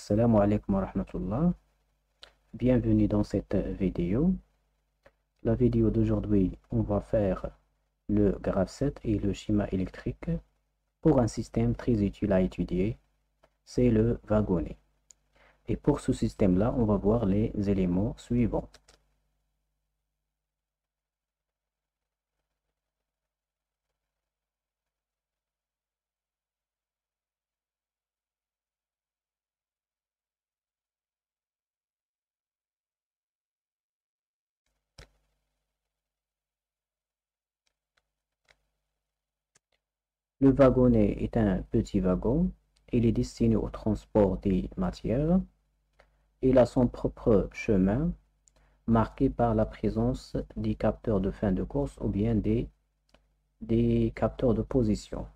Assalamu alaikum wa rahmatullah. Bienvenue dans cette vidéo. La vidéo d'aujourd'hui, on va faire le graphe 7 et le schéma électrique pour un système très utile à étudier, c'est le wagonnet. Et pour ce système-là, on va voir les éléments suivants. Le wagonnet est un petit wagon. Il est destiné au transport des matières. Il a son propre chemin, marqué par la présence des capteurs de fin de course ou bien des capteurs de position.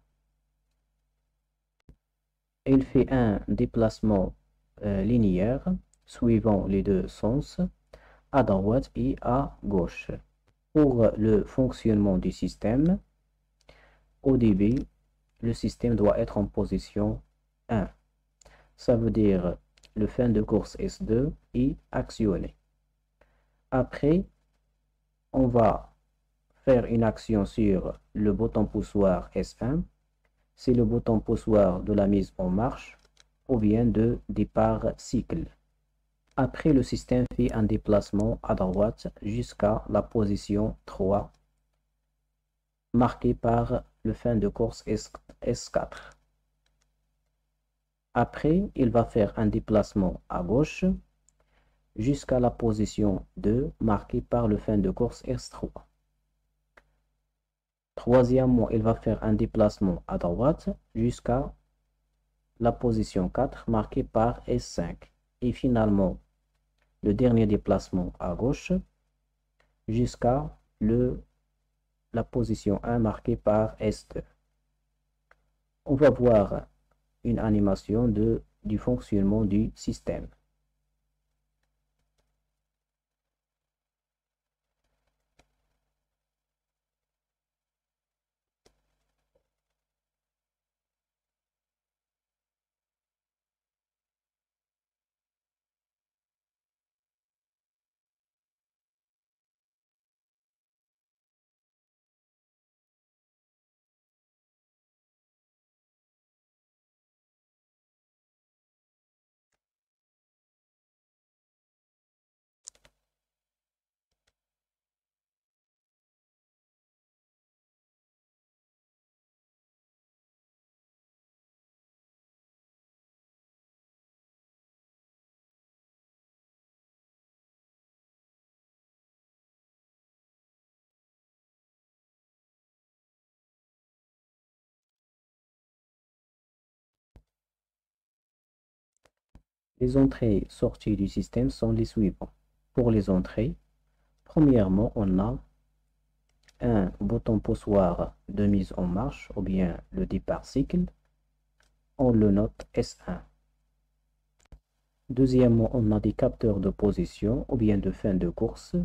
Il fait un déplacement linéaire suivant les deux sens, à droite et à gauche. Pour le fonctionnement du système, au début, le système doit être en position 1. Ça veut dire le fin de course S2 est actionné. Après, on va faire une action sur le bouton poussoir S1. C'est le bouton poussoir de la mise en marche ou bien de départ cycle. Après, le système fait un déplacement à droite jusqu'à la position 3, marquée par le fin de course S4. Après, il va faire un déplacement à gauche jusqu'à la position 2, marquée par le fin de course S3. Troisièmement, il va faire un déplacement à droite jusqu'à la position 4, marquée par S5. Et finalement, le dernier déplacement à gauche jusqu'à la position 1 marquée par S2. On va voir une animation du fonctionnement du système. Les entrées et sorties du système sont les suivants. Pour les entrées, premièrement, on a un bouton poussoir de mise en marche ou bien le départ cycle. On le note S1. Deuxièmement, on a des capteurs de position ou bien de fin de course.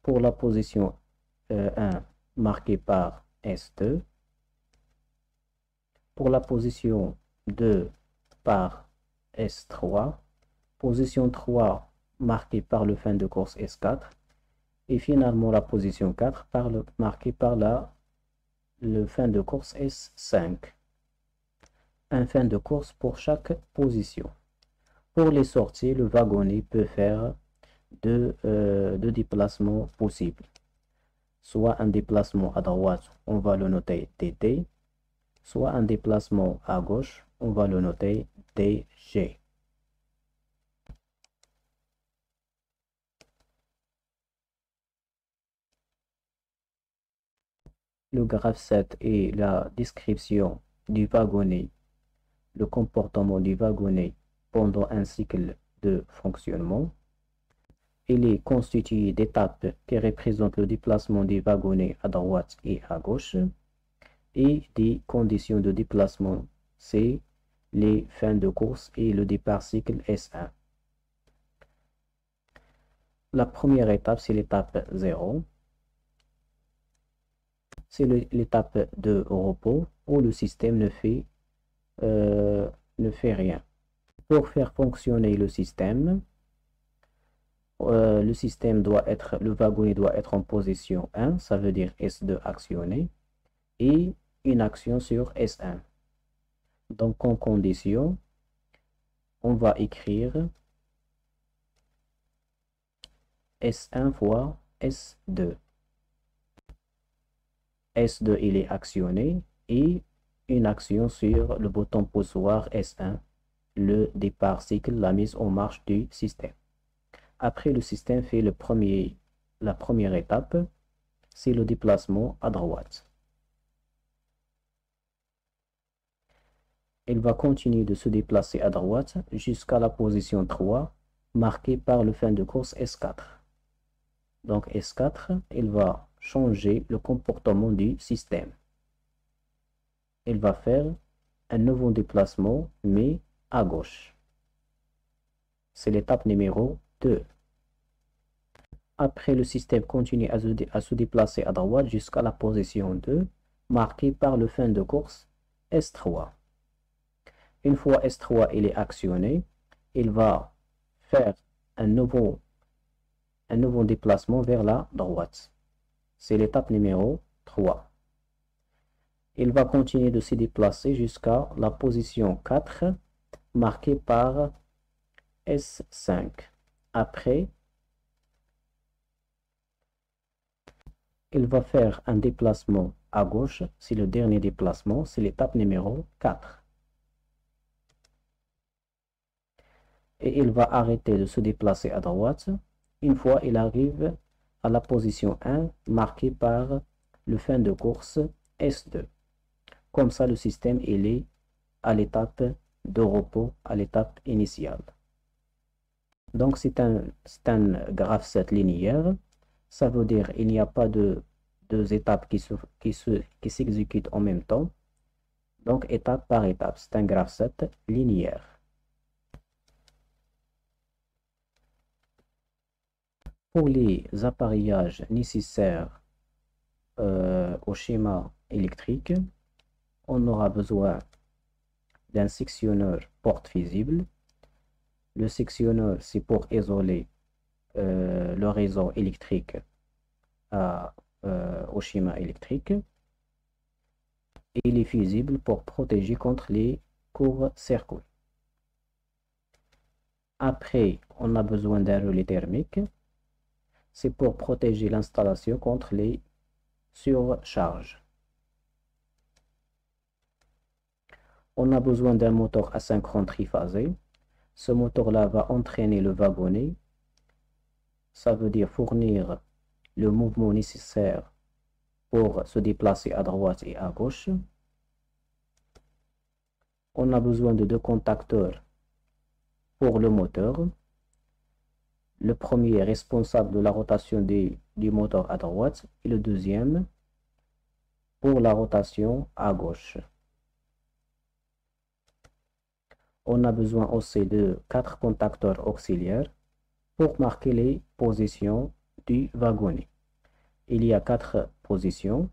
Pour la position 1, marquée par S2. Pour la position 2, par S3. Position 3, marquée par le fin de course S4. Et finalement, la position 4, marquée par le fin de course S5. Un fin de course pour chaque position. Pour les sorties, le wagonnet peut faire deux déplacements possibles. Soit un déplacement à droite, on va le noter DT. Soit un déplacement à gauche, on va le noter DG. Le graphe 7 est la description du wagonnet, le comportement du wagonnet pendant un cycle de fonctionnement. Il est constitué d'étapes qui représentent le déplacement des wagonnets à droite et à gauche et des conditions de déplacement, c'est les fins de course et le départ cycle S1. La première étape, c'est l'étape 0. C'est l'étape de repos où le système ne fait ne fait rien. Pour faire fonctionner le système le wagonnet doit être en position 1, ça veut dire S2 actionné, et une action sur S1. Donc en condition, on va écrire S1 fois S2. S2 il est actionné et une action sur le bouton poussoir S1, le départ cycle, la mise en marche du système. Après, le système fait la première étape, c'est le déplacement à droite. Il va continuer de se déplacer à droite jusqu'à la position 3, marquée par le fin de course S4. Donc S4, il va changer le comportement du système. Il va faire un nouveau déplacement, mais à gauche. C'est l'étape numéro 2. Après, le système continue à se déplacer à droite jusqu'à la position 2, marquée par le fin de course S3. Une fois S3 il est actionné, il va faire un nouveau déplacement vers la droite. C'est l'étape numéro 3. Il va continuer de se déplacer jusqu'à la position 4, marquée par S5. Après, il va faire un déplacement à gauche, c'est le dernier déplacement, c'est l'étape numéro 4. Et il va arrêter de se déplacer à droite une fois il arrive à la position 1 marquée par le fin de course S2. Comme ça, le système il est à l'étape de repos, à l'étape initiale. Donc c'est un graphe 7 linéaire. Ça veut dire qu'il n'y a pas de deux étapes qui s'exécutent en même temps. Donc étape par étape, c'est un graphe 7 linéaire. Pour les appareillages nécessaires au schéma électrique, on aura besoin d'un sectionneur porte visible. Le sectionneur, c'est pour isoler le réseau électrique au schéma électrique. Et il est fusible pour protéger contre les courts-circuits. Après, on a besoin d'un relais thermique. C'est pour protéger l'installation contre les surcharges. On a besoin d'un moteur asynchrone triphasé. Ce moteur-là va entraîner le wagonnet. Ça veut dire fournir le mouvement nécessaire pour se déplacer à droite et à gauche. On a besoin de deux contacteurs pour le moteur. Le premier est responsable de la rotation du moteur à droite et le deuxième pour la rotation à gauche. On a besoin aussi de 4 contacteurs auxiliaires pour marquer les positions du wagonnet. Il y a 4 positions.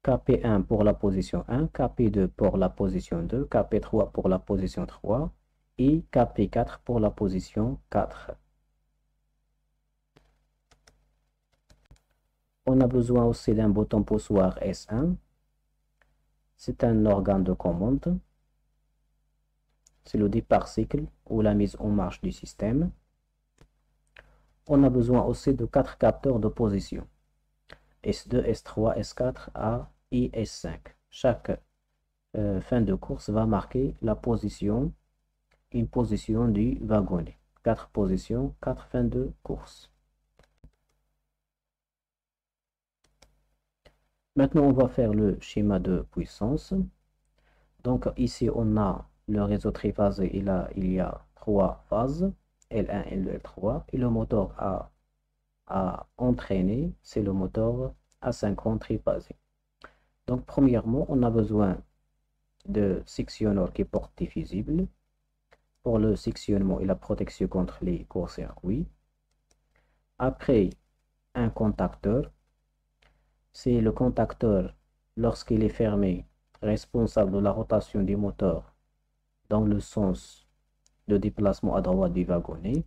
KP1 pour la position 1, KP2 pour la position 2, KP3 pour la position 3 et KP4 pour la position 4. On a besoin aussi d'un bouton poussoir S1. C'est un organe de commande. C'est le départ cycle ou la mise en marche du système. On a besoin aussi de 4 capteurs de position. S2, S3, S4, A et S5. Chaque fin de course va marquer la position, une position du wagonnet. 4 positions, 4 fins de course. Maintenant, on va faire le schéma de puissance. Donc ici, on a le réseau triphasé. Il y a 3 phases, L1 et L3. Et le moteur à entraîner, c'est le moteur asynchrone triphasé. Donc premièrement, on a besoin de sectionneur qui porte fusible pour le sectionnement et la protection contre les courts-circuits. Après, un contacteur. C'est le contacteur, lorsqu'il est fermé, responsable de la rotation du moteur dans le sens de déplacement à droite du wagonnet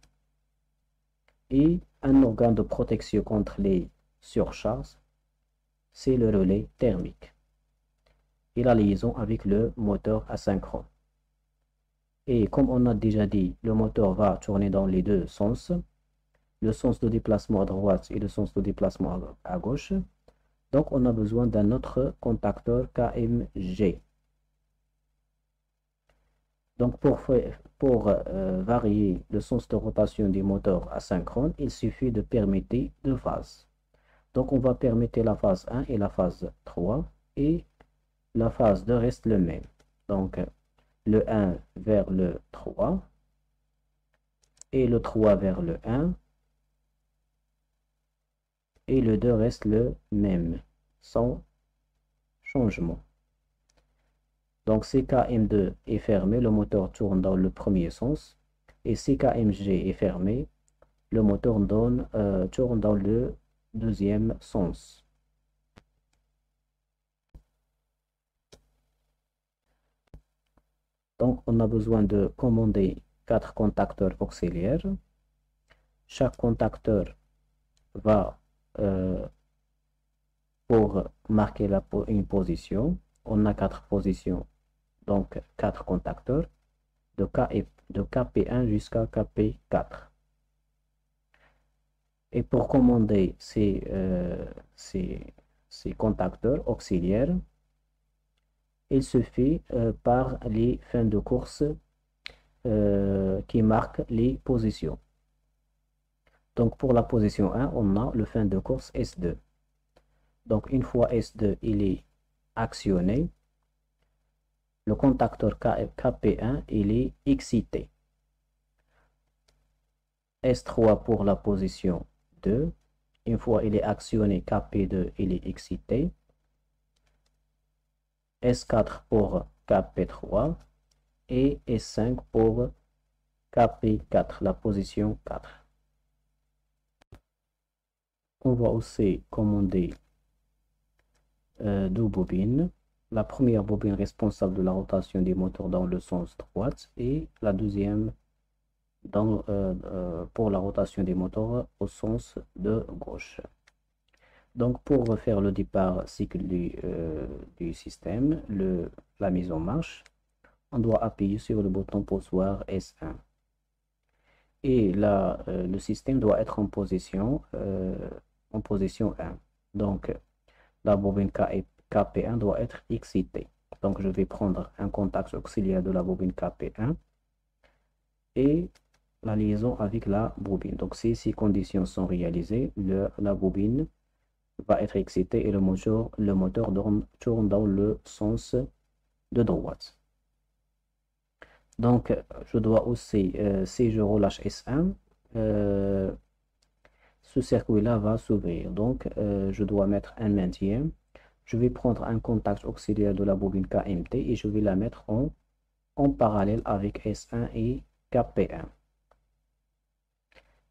et un organe de protection contre les surcharges, c'est le relais thermique et la liaison avec le moteur asynchrone. Et comme on a déjà dit, le moteur va tourner dans les deux sens, le sens de déplacement à droite et le sens de déplacement à gauche. Donc, on a besoin d'un autre contacteur KMG. Donc, pour varier le sens de rotation du moteur asynchrone, il suffit de permettre deux phases. Donc, on va permettre la phase 1 et la phase 3 et la phase 2 reste le même. Donc, le 1 vers le 3 et le 3 vers le 1 et le 2 reste le même, sans changement. Donc CKM2 est fermé, le moteur tourne dans le premier sens, et CKMG est fermé, le moteur tourne dans le deuxième sens. Donc on a besoin de commander 4 contacteurs auxiliaires. Chaque contacteur va pour marquer une position. On a 4 positions, donc 4 contacteurs de KP1 jusqu'à KP4. Et pour commander ces contacteurs auxiliaires, il se fait par les fins de course qui marquent les positions. Donc pour la position 1, on a le fin de course S2. Donc une fois S2 il est actionné, le contacteur KP1 il est excité. S3 pour la position 2. Une fois il est actionné, KP2 il est excité. S4 pour KP3 et S5 pour KP4, la position 4. On va aussi commander deux bobines. La première bobine responsable de la rotation des moteurs dans le sens droit et la deuxième pour la rotation des moteurs au sens de gauche. Donc pour faire le départ cycle du système, la mise en marche, on doit appuyer sur le bouton poussoir S1. Et là, le système doit être en position 1. Donc la bobine KP1 doit être excitée. Donc je vais prendre un contact auxiliaire de la bobine KP1 et la liaison avec la bobine. Donc si ces conditions sont réalisées, la bobine va être excitée et le moteur tourne dans le sens de droite. Donc je dois aussi, si je relâche S1, ce circuit-là va s'ouvrir. Donc je dois mettre un maintien. Je vais prendre un contact auxiliaire de la bobine KMT et je vais la mettre en parallèle avec S1 et KP1.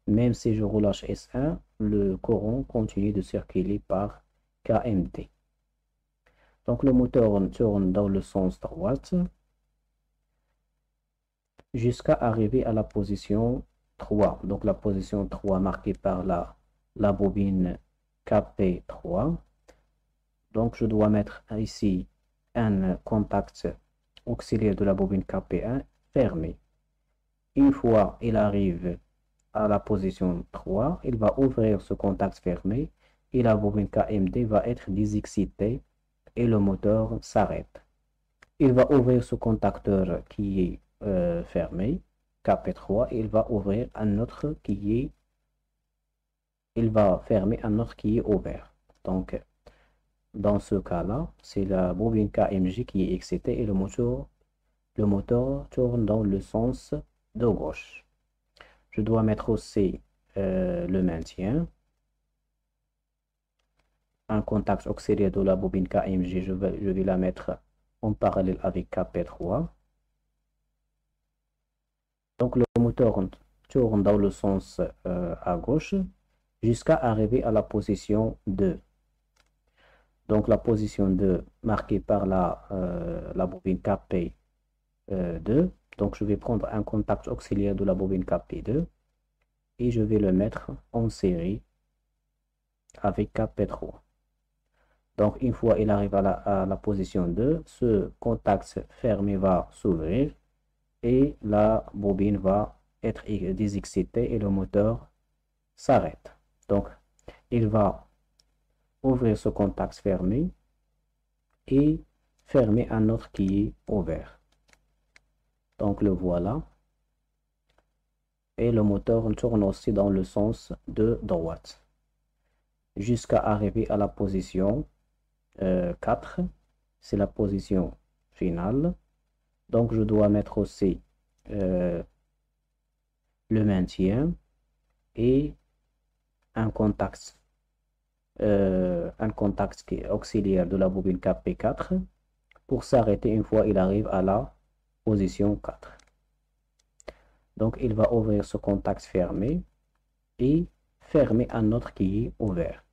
Même si je relâche S1, le courant continue de circuler par KMT. Donc le moteur tourne dans le sens droite jusqu'à arriver à la position 3. Donc la position 3 marquée par la bobine KP3. Donc je dois mettre ici un contact auxiliaire de la bobine KP1 fermé. Une fois il arrive à la position 3, il va ouvrir ce contact fermé et la bobine KMD va être désexcitée et le moteur s'arrête. Il va ouvrir ce contacteur qui est fermé, KP3, et il va ouvrir un autre il va fermer un autre qui est ouvert. Donc dans ce cas-là, c'est la bobine KMJ qui est excitée et le moteur tourne dans le sens de gauche. Je dois mettre aussi le maintien. Un contact auxiliaire de la bobine KMJ, je vais la mettre en parallèle avec KP3. Donc le moteur tourne dans le sens à gauche jusqu'à arriver à la position 2. Donc la position 2 marquée par la bobine KP 2. Donc, je vais prendre un contact auxiliaire de la bobine KP2 et je vais le mettre en série avec KP3. Donc, une fois il arrive à la position 2, ce contact fermé va s'ouvrir et la bobine va être désexcitée et le moteur s'arrête. Donc, il va ouvrir ce contact fermé et fermer un autre qui est ouvert. Donc, le voilà. Et le moteur tourne aussi dans le sens de droite jusqu'à arriver à la position 4. C'est la position finale. Donc, je dois mettre aussi le maintien et un contact qui est auxiliaire de la bobine KP4 pour s'arrêter une fois il arrive à la position 4. Donc, il va ouvrir ce contact fermé et fermer un autre qui est ouvert.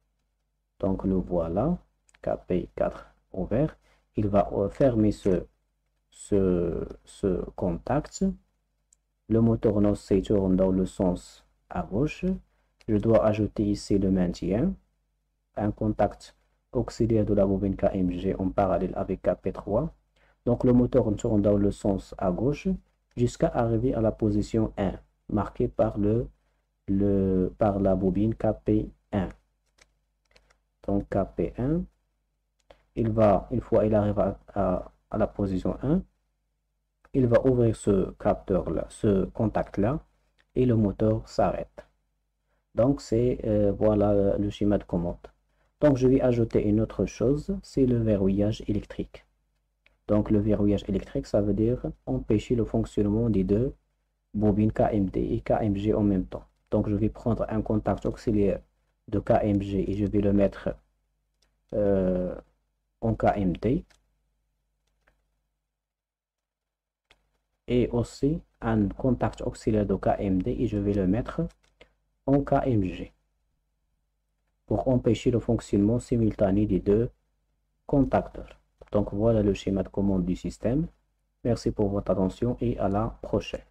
Donc, le voilà, KP4 ouvert. Il va fermer ce contact. Le moteur nocé tourne dans le sens à gauche. Je dois ajouter ici le maintien, un contact auxiliaire de la bobine KMG en parallèle avec KP3. Donc, le moteur tourne dans le sens à gauche jusqu'à arriver à la position 1, marquée par la bobine KP1. Donc, KP1, une fois il arrive à la position 1, il va ouvrir ce capteur-là, ce contact-là, et le moteur s'arrête. Donc, c'est voilà le schéma de commande. Donc, je vais ajouter une autre chose, c'est le verrouillage électrique. Donc, le verrouillage électrique, ça veut dire empêcher le fonctionnement des deux bobines KMD et KMG en même temps. Donc, je vais prendre un contact auxiliaire de KMG et je vais le mettre en KMD. Et aussi un contact auxiliaire de KMD et je vais le mettre en KMG pour empêcher le fonctionnement simultané des deux contacteurs. Donc voilà le schéma de commande du système. Merci pour votre attention et à la prochaine.